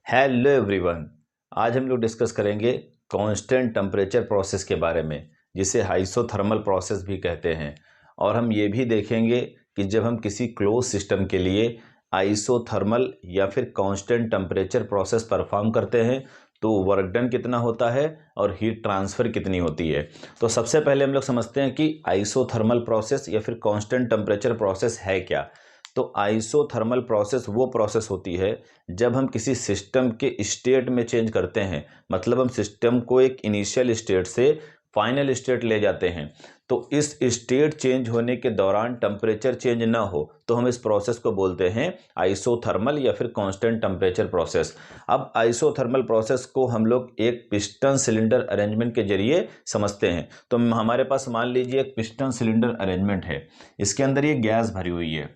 Hello everyone. आज हम लोग डिस्कस करेंगे कांस्टेंट टेम्परेचर प्रोसेस के बारे में, जिसे आइसोथर्मल प्रोसेस भी कहते हैं। और हम ये भी देखेंगे कि जब हम किसी क्लोज सिस्टम के लिए आइसोथर्मल या फिर कांस्टेंट टेम्परेचर प्रोसेस परफॉर्म करते हैं तो वर्क डन कितना होता है और हीट ट्रांसफ़र कितनी होती है। तो सबसे पहले हम लोग समझते हैं कि आइसोथर्मल प्रोसेस या फिर कांस्टेंट टेम्परेचर प्रोसेस है क्या। तो आइसोथर्मल प्रोसेस वो प्रोसेस होती है जब हम किसी सिस्टम के स्टेट में चेंज करते हैं, मतलब हम सिस्टम को एक इनिशियल स्टेट से फाइनल स्टेट ले जाते हैं। तो इस स्टेट चेंज होने के दौरान टेम्परेचर चेंज ना हो तो हम इस प्रोसेस को बोलते हैं आइसोथर्मल या फिर कांस्टेंट टेम्परेचर प्रोसेस। अब आइसोथर्मल प्रोसेस को हम लोग एक पिस्टन सिलेंडर अरेंजमेंट के जरिए समझते हैं। तो हमारे पास मान लीजिए एक पिस्टन सिलेंडर अरेंजमेंट है, इसके अंदर ये गैस भरी हुई है,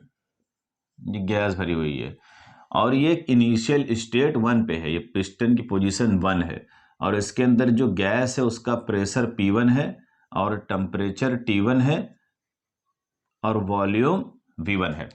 ये गैस भरी हुई है और ये इनिशियल स्टेट 1 पे है, ये पिस्टन की पोजीशन 1 है और इसके अंदर जो गैस है उसका प्रेशर P1 है और टेम्परेचर T1 है और वॉल्यूम V1 है।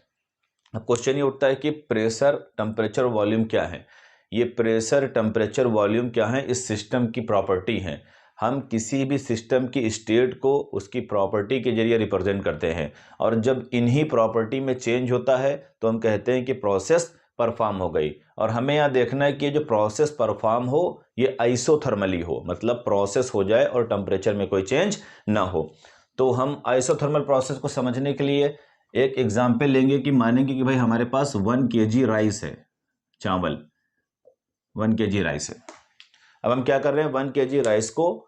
अब क्वेश्चन ये उठता है कि प्रेशर, टेम्परेचर, वॉल्यूम क्या है। ये प्रेशर, टेम्परेचर, वॉल्यूम क्या है, इस सिस्टम की प्रॉपर्टी है। हम किसी भी सिस्टम की स्टेट को उसकी प्रॉपर्टी के जरिए रिप्रेजेंट करते हैं और जब इन्हीं प्रॉपर्टी में चेंज होता है तो हम कहते हैं कि प्रोसेस परफॉर्म हो गई। और हमें यहाँ देखना है कि जो प्रोसेस परफॉर्म हो ये आइसोथर्मली हो, मतलब प्रोसेस हो जाए और टेम्परेचर में कोई चेंज ना हो। तो हम आइसोथर्मल प्रोसेस को समझने के लिए एक एग्जाम्पल लेंगे कि मानेंगे कि भाई हमारे पास 1 kg राइस है, चावल 1 kg राइस है। अब हम क्या कर रहे हैं, 1 kg राइस को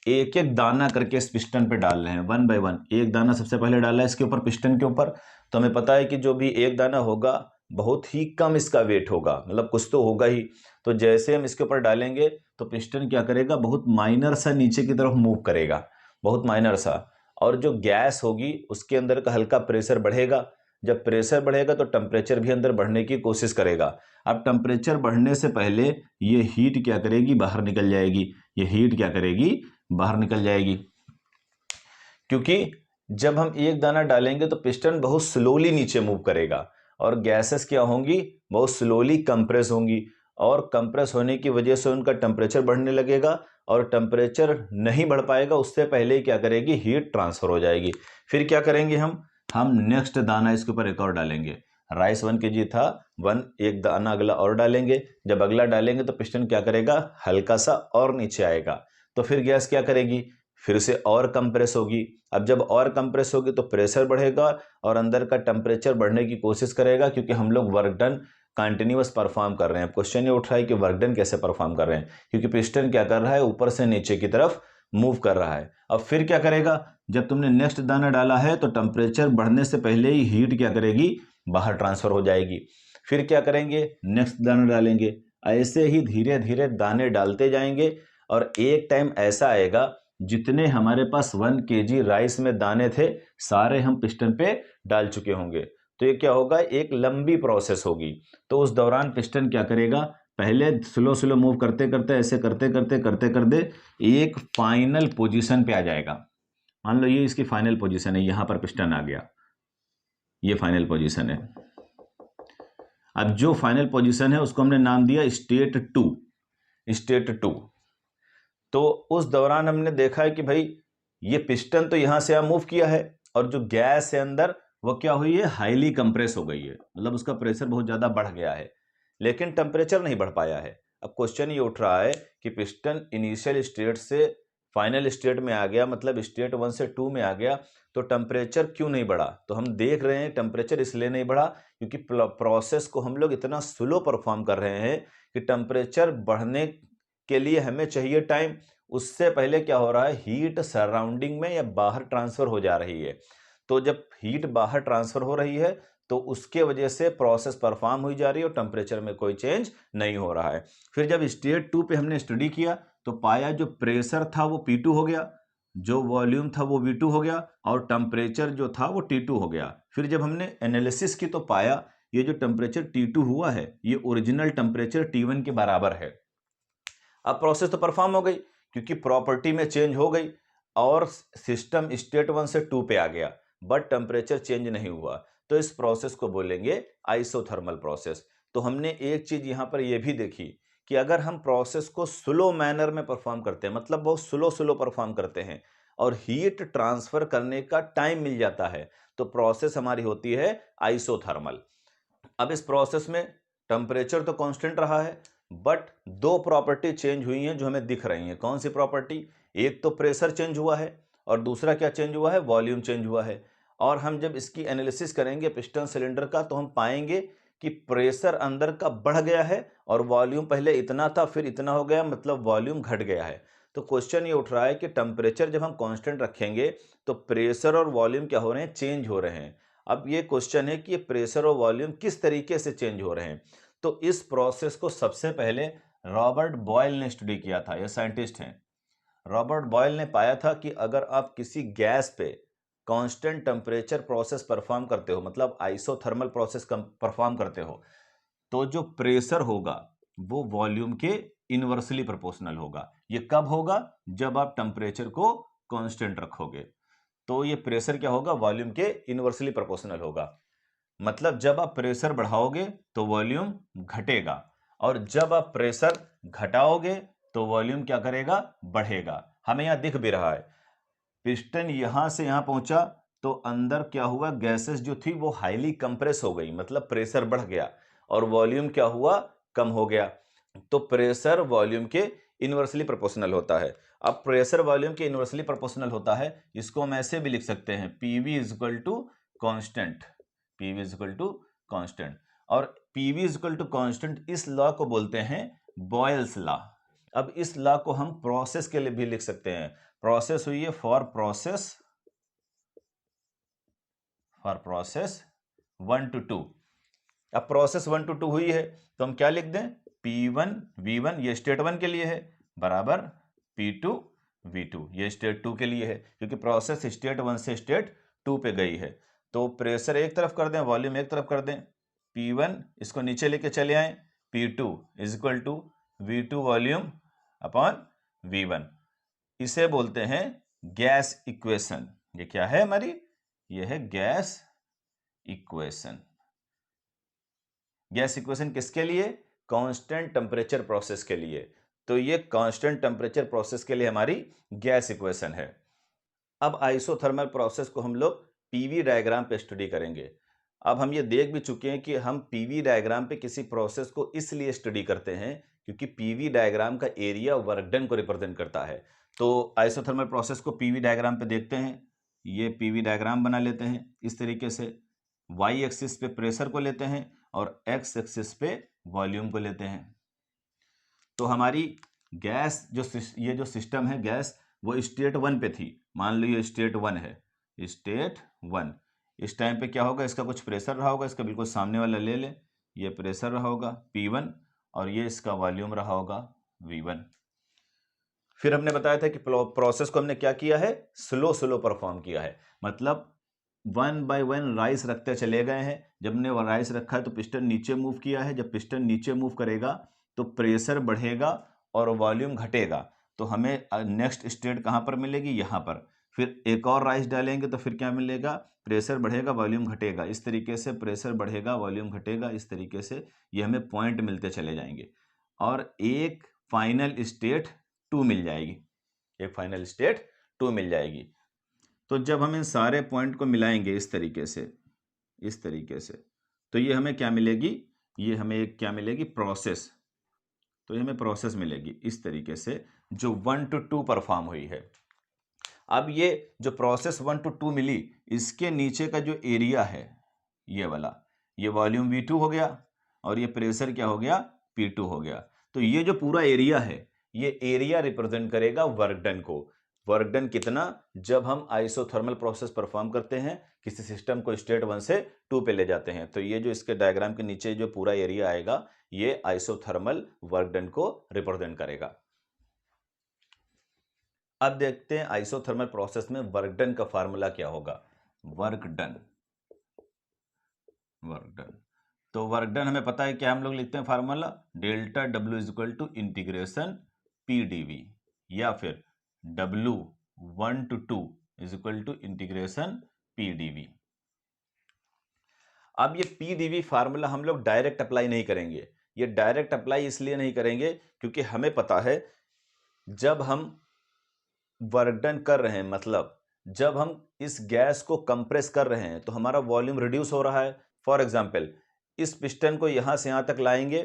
एक एक दाना करके इस पिस्टन पे डाल रहे हैं, 1 बाय 1। एक दाना सबसे पहले डाला है इसके ऊपर, पिस्टन के ऊपर। तो हमें पता है कि जो भी एक दाना होगा बहुत ही कम इसका वेट होगा, मतलब कुछ तो होगा ही। तो जैसे हम इसके ऊपर डालेंगे तो पिस्टन क्या करेगा, बहुत माइनर सा नीचे की तरफ मूव करेगा, बहुत माइनर सा। और जो गैस होगी उसके अंदर का हल्का प्रेशर बढ़ेगा। जब प्रेशर बढ़ेगा तो टेम्परेचर भी अंदर बढ़ने की कोशिश करेगा। अब टेम्परेचर बढ़ने से पहले ये हीट क्या करेगी, बाहर निकल जाएगी। ये हीट क्या करेगी, बाहर निकल जाएगी, क्योंकि जब हम एक दाना डालेंगे तो पिस्टन बहुत स्लोली नीचे मूव करेगा और गैसेस क्या होंगी, बहुत स्लोली कंप्रेस होंगी और कंप्रेस होने की वजह से उनका टेम्परेचर बढ़ने लगेगा और टेम्परेचर नहीं बढ़ पाएगा, उससे पहले ही क्या करेगी, हीट ट्रांसफर हो जाएगी। फिर क्या करेंगे हम नेक्स्ट दाना इसके ऊपर एक और डालेंगे। राइस 1 kg था, 1 एक दाना अगला और डालेंगे। जब अगला डालेंगे तो पिस्टन क्या करेगा, हल्का सा और नीचे आएगा। तो फिर गैस क्या करेगी, फिर से और कंप्रेस होगी। अब जब और कंप्रेस होगी तो प्रेशर बढ़ेगा और अंदर का टेम्परेचर बढ़ने की कोशिश करेगा, क्योंकि हम लोग वर्क डन कंटिन्यूअस परफॉर्म कर रहे हैं। क्वेश्चन ये उठ रहा है कि वर्क डन कैसे परफॉर्म कर रहे हैं, क्योंकि पिस्टन क्या कर रहा है, ऊपर से नीचे की तरफ मूव कर रहा है। अब फिर क्या करेगा, जब तुमने नेक्स्ट दाना डाला है तो टेम्परेचर बढ़ने से पहले ही हीट क्या करेगी, बाहर ट्रांसफर हो जाएगी। फिर क्या करेंगे, नेक्स्ट दाना डालेंगे। ऐसे ही धीरे धीरे दाने डालते जाएंगे और एक टाइम ऐसा आएगा जितने हमारे पास 1 kg राइस में दाने थे सारे हम पिस्टन पे डाल चुके होंगे। तो ये क्या होगा, एक लंबी प्रोसेस होगी। तो उस दौरान पिस्टन क्या करेगा, पहले स्लो स्लो मूव करते करते, ऐसे करते करते करते करते एक फाइनल पोजीशन पे आ जाएगा। मान लो ये इसकी फाइनल पोजीशन है, यहां पर पिस्टन आ गया, ये फाइनल पोजीशन है। अब जो फाइनल पोजीशन है उसको हमने नाम दिया स्टेट 2, स्टेट 2। तो उस दौरान हमने देखा है कि भाई ये पिस्टन तो यहां से मूव किया है और जो गैस है अंदर वो क्या हुई है, हाईली कंप्रेस हो गई है, मतलब उसका प्रेशर बहुत ज्यादा बढ़ गया है, लेकिन टेम्परेचर नहीं बढ़ पाया है। अब क्वेश्चन ये उठ रहा है कि पिस्टन इनिशियल स्टेट से फाइनल स्टेट में आ गया, मतलब स्टेट 1 से 2 में आ गया, तो टेम्परेचर क्यों नहीं बढ़ा। तो हम देख रहे हैं टेम्परेचर इसलिए नहीं बढ़ा क्योंकि प्रोसेस को हम लोग इतना स्लो परफॉर्म कर रहे हैं कि टेम्परेचर बढ़ने के लिए हमें चाहिए टाइम, उससे पहले क्या हो रहा है, हीट सराउंडिंग में या बाहर ट्रांसफर हो जा रही है। तो जब हीट बाहर ट्रांसफर हो रही है तो उसके वजह से प्रोसेस परफॉर्म हुई जा रही है और टेम्परेचर में कोई चेंज नहीं हो रहा है। फिर जब स्टेट 2 पे हमने स्टडी किया तो पाया जो प्रेशर था वो P2 हो गया, जो वॉल्यूम था वो V2 हो गया और टेम्परेचर जो था वो T2 हो गया। फिर जब हमने एनालिसिस की तो पाया ये जो टेम्परेचर T2 हुआ है ये ओरिजिनल टेम्परेचर T1 के बराबर है। अब प्रोसेस तो परफॉर्म हो गई क्योंकि प्रॉपर्टी में चेंज हो गई और सिस्टम स्टेट 1 से 2 पे आ गया, बट टेम्परेचर चेंज नहीं हुआ। तो इस प्रोसेस को बोलेंगे आइसोथर्मल प्रोसेस। तो हमने एक चीज यहाँ पर यह भी देखी कि अगर हम प्रोसेस को स्लो मैनर में परफॉर्म करते हैं, मतलब बहुत स्लो परफॉर्म करते हैं और हीट ट्रांसफर करने का टाइम मिल जाता है, तो प्रोसेस हमारी होती है आइसोथर्मल। अब इस प्रोसेस में टेम्परेचर तो कांस्टेंट रहा है, बट दो प्रॉपर्टी चेंज हुई हैं जो हमें दिख रही हैं। कौन सी प्रॉपर्टी? एक तो प्रेशर चेंज हुआ है और दूसरा क्या चेंज हुआ है? वॉल्यूम चेंज हुआ है। और हम जब इसकी एनालिसिस करेंगे पिस्टन सिलेंडर का, तो हम पाएंगे कि प्रेशर अंदर का बढ़ गया है और वॉल्यूम पहले इतना था फिर इतना हो गया, मतलब वॉल्यूम घट गया है। तो क्वेश्चन ये उठ रहा है कि टेम्परेचर जब हम कांस्टेंट रखेंगे तो प्रेशर और वॉल्यूम क्या हो रहे हैं? चेंज हो रहे हैं। अब ये क्वेश्चन है कि ये प्रेशर और वॉल्यूम किस तरीके से चेंज हो रहे हैं। तो इस प्रोसेस को सबसे पहले रॉबर्ट बॉयल ने स्टडी किया था। ये साइंटिस्ट हैं। रॉबर्ट बॉयल ने पाया था कि अगर आप किसी गैस पे कांस्टेंट टेम्परेचर प्रोसेस परफॉर्म करते हो, मतलब आइसोथर्मल प्रोसेस परफॉर्म करते हो, तो जो प्रेशर होगा वो वॉल्यूम के इनवर्सली प्रोपोर्शनल होगा। ये कब होगा? जब आप टेम्परेचर को कांस्टेंट रखोगे। तो ये प्रेशर क्या होगा? वॉल्यूम के इनवर्सली प्रोपोर्शनल होगा। मतलब जब आप प्रेशर बढ़ाओगे तो वॉल्यूम घटेगा, और जब आप प्रेशर घटाओगे तो वॉल्यूम क्या करेगा? बढ़ेगा। हमें यहां दिख भी रहा है, पिस्टन यहां से यहां पहुंचा तो अंदर क्या हुआ? गैसेस जो थी वो हाईली कंप्रेस हो गई, मतलब प्रेशर बढ़ गया और वॉल्यूम क्या हुआ? कम हो गया। तो प्रेशर वॉल्यूम के इनवर्सली प्रोपोर्शनल होता है। अब प्रेशर वॉल्यूम के इनवर्सली प्रोपोर्शनल होता है, इसको हम ऐसे भी लिख सकते हैं, PV is equal to constant. PV is equal to constant. और PV is equal to constant, इस लॉ को बोलते हैं बॉयल्स लॉ। अब इस लॉ को हम प्रोसेस के लिए भी लिख सकते हैं। प्रोसेस हुई है फॉर प्रोसेस 1 to 2। अब प्रोसेस 1 to 2 हुई है तो हम क्या लिख दें? P1 V1, ये स्टेट 1 के लिए है, बराबर P2 V2, ये स्टेट 2 के लिए है, क्योंकि प्रोसेस स्टेट 1 से स्टेट 2 पे गई है। तो प्रेशर एक तरफ कर दें, वॉल्यूम एक तरफ कर दें। P1 इसको नीचे लेके चले आए, P2 is equal to V2 volume upon V1। इसे बोलते हैं गैस इक्वेशन। ये क्या है हमारी? ये है गैस इक्वेशन। गैस इक्वेशन किसके लिए? कांस्टेंट टेम्परेचर प्रोसेस के लिए। तो ये कांस्टेंट टेम्परेचर प्रोसेस के लिए हमारी गैस इक्वेशन है। अब आइसोथर्मल प्रोसेस को हम लोग पीवी डायग्राम पे स्टडी करेंगे। अब हम ये देख भी चुके हैं कि हम पीवी डायग्राम पे किसी प्रोसेस को इसलिए स्टडी करते हैं क्योंकि पीवी डायग्राम का एरिया वर्क डन को रिप्रेजेंट करता है। तो आइसोथर्मल प्रोसेस को पीवी डायग्राम पे देखते हैं। ये पीवी डायग्राम बना लेते हैं इस तरीके से। वाई एक्सिस पे प्रेशर को लेते हैं और एक्स एक्सिस पे वॉल्यूम को लेते हैं। तो हमारी गैस ये जो सिस्टम है गैस, वो स्टेट 1 पे थी। मान लो ये स्टेट 1 है, स्टेट 1। इस टाइम पे क्या होगा? इसका कुछ प्रेशर रहा होगा, इसका बिल्कुल सामने वाला ले ले, ये प्रेशर रहा होगा P1 और ये इसका वॉल्यूम रहा होगा V1। फिर हमने बताया था कि प्रोसेस को हमने क्या किया है? स्लो परफॉर्म किया है। मतलब 1 by 1 राइस रखते चले गए हैं। जब हमने वो राइस रखा है तो पिस्टन नीचे मूव किया है। जब पिस्टन नीचे मूव करेगा तो प्रेशर बढ़ेगा और वॉल्यूम घटेगा। तो हमें नेक्स्ट स्टेट कहाँ पर मिलेगी? यहाँ पर। फिर एक और राइस डालेंगे तो फिर क्या मिलेगा? प्रेशर बढ़ेगा, वॉल्यूम घटेगा। इस तरीके से प्रेशर बढ़ेगा, वॉल्यूम घटेगा। इस तरीके से ये हमें पॉइंट मिलते चले जाएंगे और एक फाइनल स्टेट 2 मिल जाएगी। एक फाइनल स्टेट 2 मिल जाएगी। तो जब हम इन सारे पॉइंट को मिलाएंगे इस तरीके से, तो ये हमें क्या मिलेगी? ये हमें एक क्या मिलेगी? प्रोसेस। तो ये हमें प्रोसेस मिलेगी इस तरीके से, जो 1 to 2 परफॉर्म हुई है। अब ये जो प्रोसेस 1 to 2 मिली, इसके नीचे का जो एरिया है ये वाला, ये वॉल्यूम V2 हो गया और ये प्रेशर क्या हो गया? P2 हो गया। तो ये जो पूरा एरिया है, ये एरिया रिप्रेजेंट करेगा वर्क डन को। वर्क डन कितना? जब हम आइसोथर्मल प्रोसेस परफॉर्म करते हैं, किसी सिस्टम को स्टेट 1 से 2 पे ले जाते हैं, तो ये जो इसके डायग्राम के नीचे जो पूरा एरिया आएगा, ये आइसोथर्मल वर्क डन को रिप्रेजेंट करेगा। अब देखते हैं आइसोथर्मल प्रोसेस में वर्क डन का फार्मूला क्या होगा। वर्क डन तो वर्क डन हमें पता है क्या हम लोग लिखते हैं formula? Delta W is equal to integration PdV, या फिर W 1 to 2 is equal to integration PdV। अब ये PdV फार्मूला हम लोग डायरेक्ट अप्लाई नहीं करेंगे। ये डायरेक्ट अप्लाई इसलिए नहीं करेंगे क्योंकि हमें पता है जब हम वर्क डन कर रहे हैं, मतलब जब हम इस गैस को कंप्रेस कर रहे हैं तो हमारा वॉल्यूम रिड्यूस हो रहा है। फॉर एग्जांपल इस पिस्टन को यहाँ से यहाँ तक लाएंगे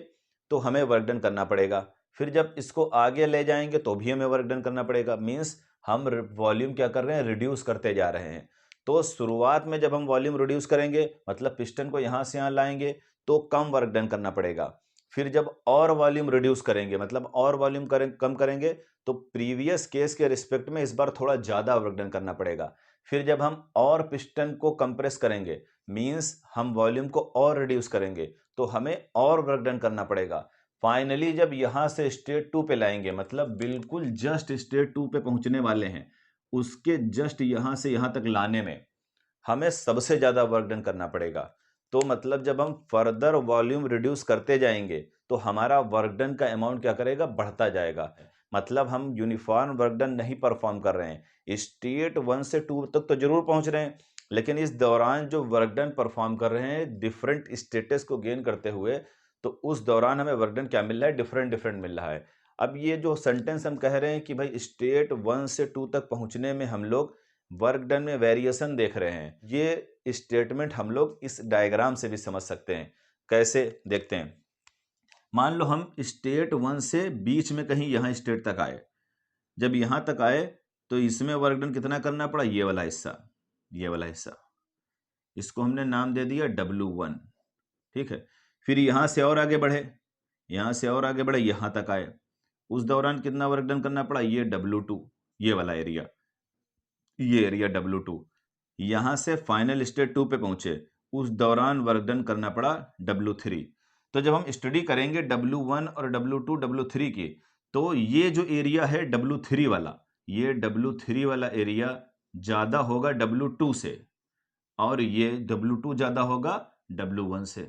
तो हमें वर्क डन करना पड़ेगा, फिर जब इसको आगे ले जाएंगे तो भी हमें वर्क डन करना पड़ेगा। मीन्स हम वॉल्यूम क्या कर रहे हैं, रिड्यूस करते जा रहे हैं। तो शुरुआत में जब हम वॉल्यूम रिड्यूस करेंगे, मतलब पिस्टन को यहाँ से यहाँ लाएंगे तो कम वर्क डन करना पड़ेगा। फिर जब और वॉल्यूम रिड्यूस करेंगे, मतलब और वॉल्यूम कम करेंगे, तो प्रीवियस केस के रिस्पेक्ट में इस बार थोड़ा ज़्यादा वर्क डन करना पड़ेगा। फिर जब हम और पिस्टन को कंप्रेस करेंगे, मींस हम वॉल्यूम को और रिड्यूस करेंगे, तो हमें और वर्क डन करना पड़ेगा। फाइनली जब यहाँ से स्टेट 2 पे लाएंगे, मतलब बिल्कुल जस्ट स्टेट 2 पे पहुंचने वाले हैं, उसके जस्ट यहाँ से यहाँ तक लाने में हमें सबसे ज़्यादा वर्क डन करना पड़ेगा। तो मतलब जब हम फर्दर वॉल्यूम रिड्यूस करते जाएंगे तो हमारा वर्क डन का अमाउंट क्या करेगा, बढ़ता जाएगा। मतलब हम यूनिफॉर्म वर्क डन नहीं परफॉर्म कर रहे हैं, स्टेट 1 से 2 तक तो जरूर पहुंच रहे हैं, लेकिन इस दौरान जो वर्क डन परफॉर्म कर रहे हैं डिफरेंट स्टेटस को गेन करते हुए, तो उस दौरान हमें वर्क डन क्या मिल रहा है, डिफरेंट डिफरेंट मिल रहा है। अब ये जो सेंटेंस हम कह रहे हैं कि भाई स्टेट 1 से 2 तक पहुंचने में हम लोग वर्क डन में वेरिएशन देख रहे हैं, ये स्टेटमेंट हम लोग इस डायग्राम से भी समझ सकते हैं। कैसे देखते हैं, मान लो हम स्टेट 1 से बीच में कहीं यहाँ स्टेट तक आए। जब यहाँ तक आए तो इसमें वर्क डन कितना करना पड़ा, ये वाला हिस्सा, ये वाला हिस्सा, इसको हमने नाम दे दिया W1। ठीक है, फिर यहाँ से और आगे बढ़े, यहाँ से और आगे बढ़े, यहाँ तक आए, उस दौरान कितना वर्क डन करना पड़ा, ये W2, ये वाला एरिया, ये एरिया W2। यहां से फाइनल स्टेट 2 पे पहुंचे, उस दौरान वर्क डन करना पड़ा W3। तो जब हम स्टडी करेंगे W1 और W2 W3 की, तो ये जो एरिया है W3 वाला, ये W3 वाला एरिया ज्यादा होगा W2 से, और ये W2 ज्यादा होगा W1 से।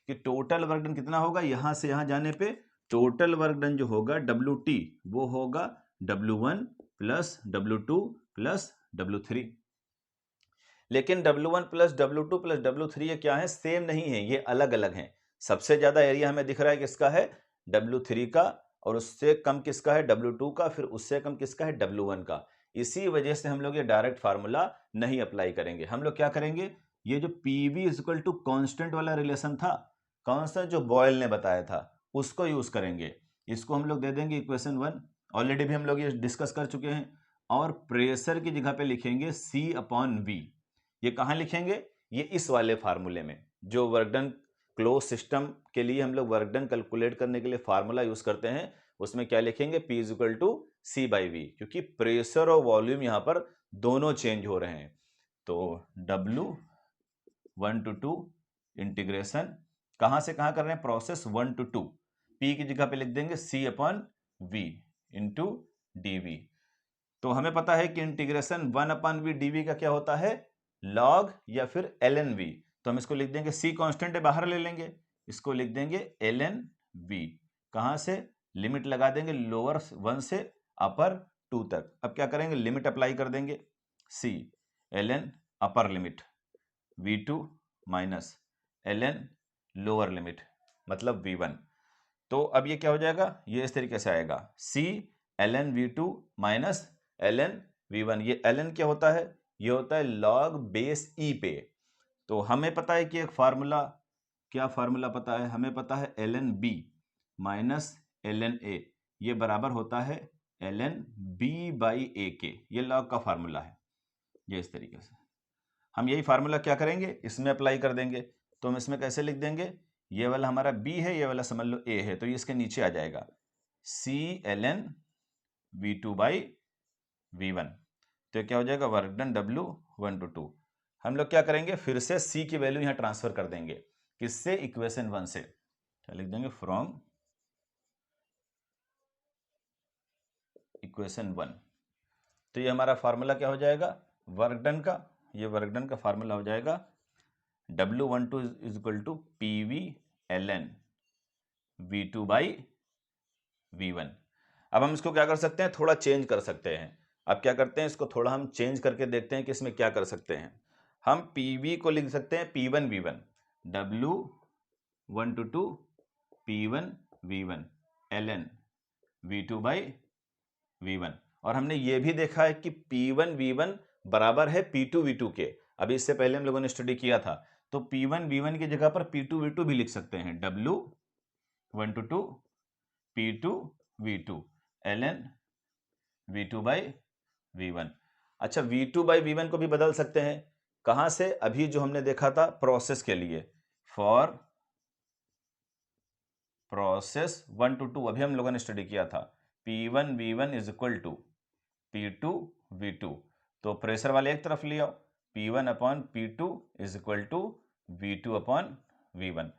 कि टोटल वर्क डन कितना होगा, यहां से यहां जाने पे टोटल वर्क डन जो होगा WT वो होगा W1 plus W2 plus W3। लेकिन W1 plus W2 plus W3 ये क्या है, सेम नहीं है, ये अलग अलग हैं। सबसे ज्यादा एरिया हमें दिख रहा है किसका है, W3 का, और उससे कम किसका है, W2 का, फिर उससे कम किसका है, W1 का। इसी वजह से हम लोग ये डायरेक्ट फार्मूला नहीं अप्लाई करेंगे। हम लोग क्या करेंगे, ये जो PV इक्वल टू कॉन्स्टेंट वाला रिलेशन था, कौन सा, जो बॉयल ने बताया था, उसको यूज करेंगे। इसको हम लोग दे देंगे इक्वेशन 1, ऑलरेडी भी हम लोग ये डिस्कस कर चुके हैं। और प्रेशर की जगह पे लिखेंगे C/V। ये कहाँ लिखेंगे, ये इस वाले फार्मूले में, जो वर्क डन क्लोज सिस्टम के लिए हम लोग वर्क डन कैलकुलेट करने के लिए फार्मूला यूज करते हैं, उसमें क्या लिखेंगे, P इक्वल टू C/V, क्योंकि प्रेशर और वॉल्यूम यहां पर दोनों चेंज हो रहे हैं। तो W1 to 2 इंटीग्रेशन कहां से कहां कर रहे हैं, प्रोसेस 1 to 2, P की जगह पे लिख देंगे C/V इंटू dV। तो हमें पता है कि इंटीग्रेशन 1/V dV का क्या होता है, लॉग या फिर ln v। तो हम इसको लिख देंगे, C कांस्टेंट है, बाहर ले लेंगे, इसको लिख देंगे ln v। कहां से, लिमिट लगा देंगे लोअर 1 से अपर 2 तक। अब क्या करेंगे, लिमिट अप्लाई कर देंगे, C ln upper limit v2 minus ln lower limit मतलब v1। तो अब ये क्या हो जाएगा, ये इस तरीके से आएगा, C ln v2 minus ln v1। ये ln क्या होता है, ये होता है log बेस e पे। तो हमें पता है कि एक फार्मूला, क्या फार्मूला पता है, हमें पता है ln b minus ln a, ये बराबर होता है ln b बाई a के। ये लॉग का फार्मूला है, ये इस तरीके से। हम यही फार्मूला क्या करेंगे, इसमें अप्लाई कर देंगे। तो हम इसमें कैसे लिख देंगे, ये वाला हमारा b है, ये वाला समझ लो a है, तो ये इसके नीचे आ जाएगा C ln v2 by v1। तो क्या हो जाएगा, वर्क डन W1 to 2। हम लोग क्या करेंगे, फिर से C की वैल्यू यहां ट्रांसफर कर देंगे, किससे, इक्वेशन 1 से। क्या लिख देंगे, फ्रॉम इक्वेशन 1। तो ये हमारा फार्मूला क्या हो जाएगा, वर्क डन का, ये वर्क डन का फार्मूला हो जाएगा W12 is equal to PV ln V2 by V1। अब हम इसको क्या कर सकते हैं, थोड़ा चेंज कर सकते हैं। अब क्या करते हैं, इसको थोड़ा हम चेंज करके देखते हैं कि इसमें क्या कर सकते हैं। हम PV को लिख सकते हैं P1 V1, W1 to 2 P1 V1 ln V2 by V1। और हमने ये भी देखा है कि P1 V1 बराबर है P2 V2 के। अभी इससे पहले हम लोगों ने स्टडी किया था, तो P1 V1 की जगह पर P2 V2 भी लिख सकते हैं, W1 to 2 P2 V2 ln V2 by V1। अच्छा, V2 by V1 को भी बदल सकते हैं, कहां से? अभी जो हमने देखा था प्रोसेस के लिए, फॉर प्रोसेस 1 to 2 अभी हम लोगों ने स्टडी किया था, P1 V1 is equal to P2 V2। तो प्रेशर वाले एक तरफ ले आओ, P1 upon P2 is equal to V2 upon V1।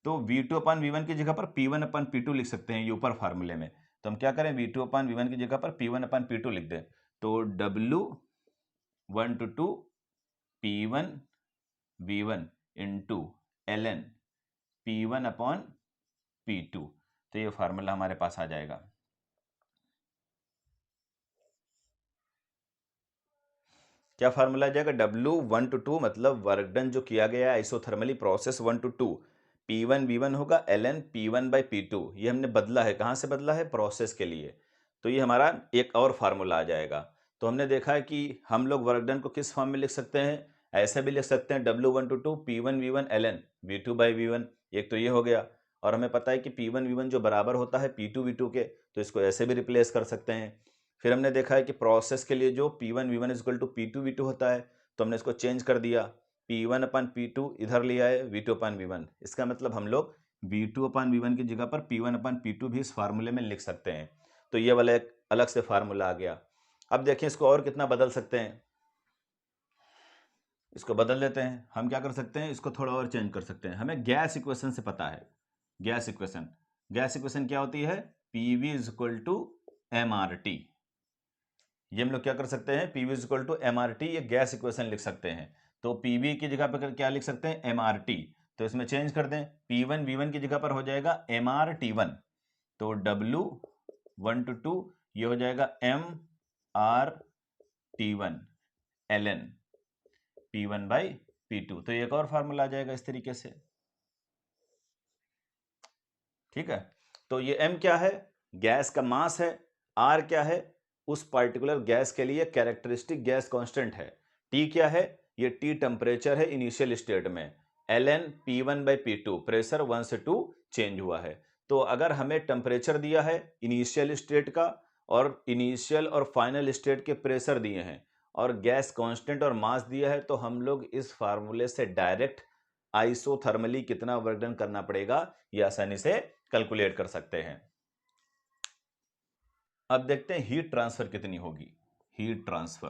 तो V2 अपॉन V1 की जगह पर P1 अपॉन P2 लिख सकते हैं ये ऊपर फार्मूले में। तो हम क्या करें, V2 अपॉन V1 की जगह पर P1 अपॉन P2 लिख दें, तो W1 to 2 P1 V1 into ln P1 upon P2। तो ये फार्मूला हमारे पास आ जाएगा। क्या फार्मूला आ जाएगा? W1 to 2 मतलब वर्क डन जो किया गया isothermally process 1 to 2, P1 V1 होगा ln P1 by P2। ये हमने बदला है, कहां से बदला है? प्रोसेस के लिए। तो ये हमारा एक और फार्मूला आ जाएगा। तो हमने देखा है कि हम लोग वर्क डन को किस फॉर्म में लिख सकते हैं, ऐसे भी लिख सकते हैं, W1 to 2 P1 V1 ln V2 by V1। एक तो ये हो गया, और हमें पता है कि P1 V1 जो बराबर होता है P2 V2 के, तो इसको ऐसे भी रिप्लेस कर सकते हैं। फिर हमने देखा है कि प्रोसेस के लिए जो P1 V1 is equal to P2 V2 होता है, तो हमने इसको चेंज कर दिया, P1 अपन P2 इधर ले आए, V2 अपन V1। इसका मतलब हम लोग V2 अपन V1 की जगह पर P1 अपन P2 भी इस फार्मूले में लिख सकते हैं। तो ये वाला एक अलग से फार्मूला आ गया। अब देखिए इसको और कितना बदल सकते हैं, इसको बदल लेते हैं। हम क्या कर सकते हैं, इसको थोड़ा और चेंज कर सकते हैं। हमें गैस इक्वेशन से पता है, गैस इक्वेशन क्या होती है? PV is equal to MRT। ये हम लोग क्या कर सकते हैं, PV is equal to MRT, ये गैस इक्वेशन लिख सकते हैं। तो PV की जगह पर क्या लिख सकते हैं? MRT। तो इसमें चेंज कर दें, P1 V1 की जगह पर हो जाएगा MRT1। तो W1 to 2 ये हो जाएगा MRT1 ln P1 by P2। तो एक और फार्मूला आ जाएगा इस तरीके से, ठीक है। तो ये M क्या है? गैस का मास है। R क्या है? उस पर्टिकुलर गैस के लिए कैरेक्टरिस्टिक गैस कांस्टेंट है। T क्या है? ये T टेम्परेचर है इनिशियल स्टेट में। ln P1 by P2 pressure 1 से 2 चेंज हुआ है। तो अगर हमें टेम्परेचर दिया है इनिशियल स्टेट का, और इनिशियल और फाइनल स्टेट के प्रेशर दिए हैं, और गैस कांस्टेंट और मास दिया है, तो हम लोग इस फार्मूले से डायरेक्ट आइसोथर्मली कितना वर्क डन करना पड़ेगा ये आसानी से कैलकुलेट कर सकते हैं। अब देखते हैं हीट ट्रांसफर कितनी होगी। हीट ट्रांसफर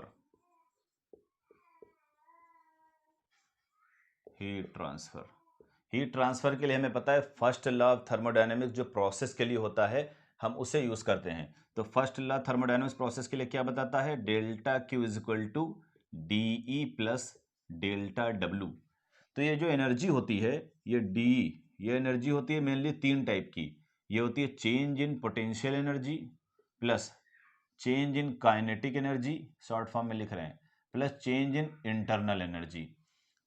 के लिए हमें पता है फर्स्ट लॉ ऑफ थर्मोडायनेमिक्स जो प्रोसेस के लिए होता है हम उसे यूज करते हैं। तो फर्स्ट लॉ थर्मोडायनेमिक्स प्रोसेस के लिए क्या बताता है? Delta Q is equal to DE plus delta W। तो ये जो एनर्जी होती है, ये DE, ये एनर्जी होती है मेनली तीन टाइप की। ये होती है change in potential energy plus change in kinetic energy, short form में लिख रहे हैं, plus change in internal energy.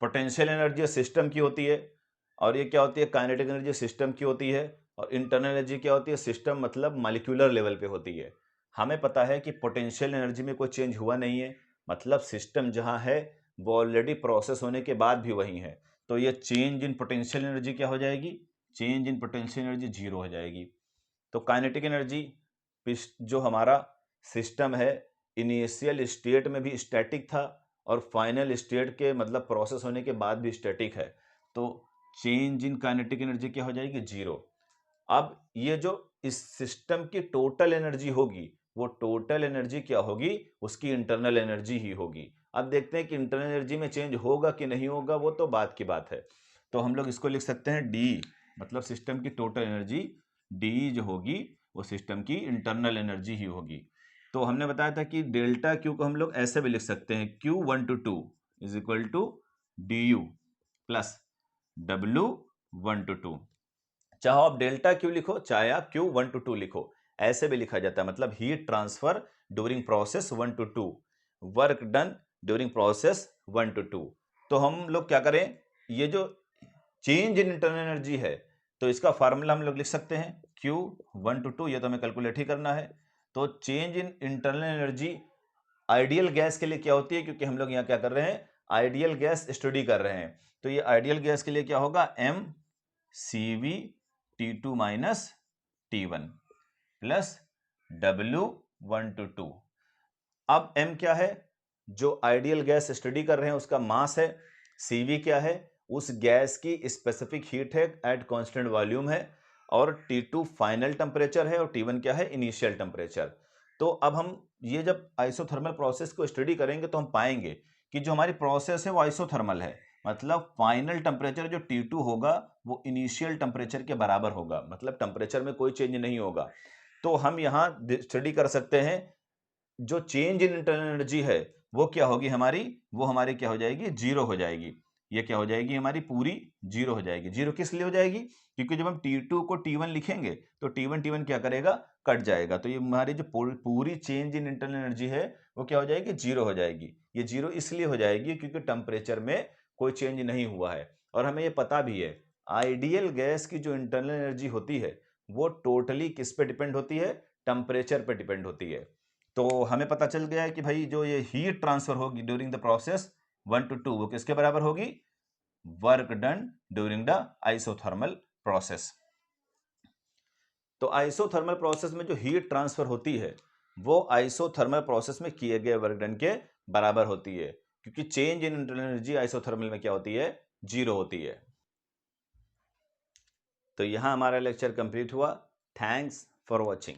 Potential energy system की होती है, और ये क्या होती है? काइनेटिक एनर्जी सिस्टम की होती है, और इंटरनल एनर्जी क्या होती है? सिस्टम मतलब मॉलिक्यूलर लेवल पे होती है। हमें पता है कि पोटेंशियल एनर्जी में कोई चेंज हुआ नहीं है, मतलब सिस्टम जहां है वो ऑलरेडी प्रोसेस होने के बाद भी वही है। तो ये चेंज इन पोटेंशियल एनर्जी क्या हो जाएगी? Change in potential energy zero हो जाएगी। तो काइनेटिक एनर्जी जो हमारा सिस्टम है इनिशियल स्टेट में भी स्टैटिक था, और फाइनल स्टेट के मतलब प्रोसेस होने के बाद भी स्टैटिक है। तो चेंज इन काइनेटिक एनर्जी क्या हो जाएगी? जीरो। अब ये जो इस सिस्टम की टोटल एनर्जी होगी, वो टोटल एनर्जी क्या होगी? उसकी इंटरनल एनर्जी ही होगी। अब देखते हैं कि इंटरनल एनर्जी में चेंज होगा कि नहीं होगा, वो तो बात की बात है। तो हम लोग इसको लिख सकते हैं डी, मतलब सिस्टम की टोटल एनर्जी, डी जो होगी वो सिस्टम की इंटरनल एनर्जी ही होगी। तो हमने बताया था कि डेल्टा क्यू को हम लोग ऐसे भी लिख सकते हैं, Q1 to 2 is equal to DU plus W1 to 2। चाहे आप डेल्टा क्यू लिखो, चाहे आप Q1 to 2 लिखो, ऐसे भी लिखा जाता है। मतलब heat transfer during process 1 to 2, work done during process 1 to 2। तो हम लोग क्या करें, ये जो चेंज इन इंटरनल एनर्जी है तो इसका फार्मूला हम लोग लिख सकते हैं Q1 to 2, ये तो हमें कैलकुलेट ही करना है। तो change in internal energy ideal gas के लिए क्या होती है, क्योंकि हम लोग यहाँ क्या कर रहे हैं, आइडियल गैस स्टडी कर रहे हैं, तो ये आइडियल गैस के लिए क्या होगा, mCv T2 minus T1 plus W1 to 2। अब m क्या है, जो आइडियल गैस स्टडी कर रहे हैं उसका मास है, Cv क्या है, उस गैस की स्पेसिफिक हीट है एट कांस्टेंट वॉल्यूम है, और T2 फाइनल टेम्परेचर है, और T1 क्या है, इनिशियल टेम्परेचर। तो अब हम ये जब आइसोथर्मल प्रोसेस को स्टडी करेंगे तो हम पाएंगे कि जो हमारी प्रोसेस है वो आइसोथर्मल है, मतलब फाइनल टेम्परेचर जो T2 होगा वो इनिशियल टेम्परेचर के बराबर होगा, मतलब टेम्परेचर में कोई चेंज नहीं होगा। तो हम यहाँ स्टडी कर सकते हैं जो चेंज इन इंटरनल एनर्जी है वो क्या होगी हमारी, वो हमारी क्या हो जाएगी, जीरो हो जाएगी। ये क्या हो जाएगी, हमारी पूरी जीरो हो जाएगी। जीरो किस लिए हो जाएगी, क्योंकि जब हम T2 को T1 लिखेंगे तो T1 क्या करेगा, कट जाएगा, तो ये हमारी जो पूरी चेंज इन इंटरनल एनर्जी है वो क्या हो जाएगी, जीरो हो जाएगी। ये जीरो इसलिए हो जाएगी क्योंकि टेम्परेचर में कोई चेंज नहीं हुआ है। और हमें ये पता भी है आइडियल गैस की जो इंटरनल एनर्जी होती है वो टोटली किस पे डिपेंड होती है, टेम्परेचर पे डिपेंड होती है। तो हमें पता चल गया है कि भाई जो ये हीट ट्रांसफर होगी ड्यूरिंग द प्रोसेस 1 to 2 वो किसके बराबर होगी, work done during the isothermal process. तो आइसोथर्मल प्रोसेस में जो हीट ट्रांसफर होती है वो आइसोथर्मल प्रोसेस में किए गए वर्क डन के बराबर होती है, क्योंकि change in internal energy isothermal में क्या होती है, जीरो होती है। तो यहां हमारा लेक्चर कंप्लीट हुआ। Thanks for watching.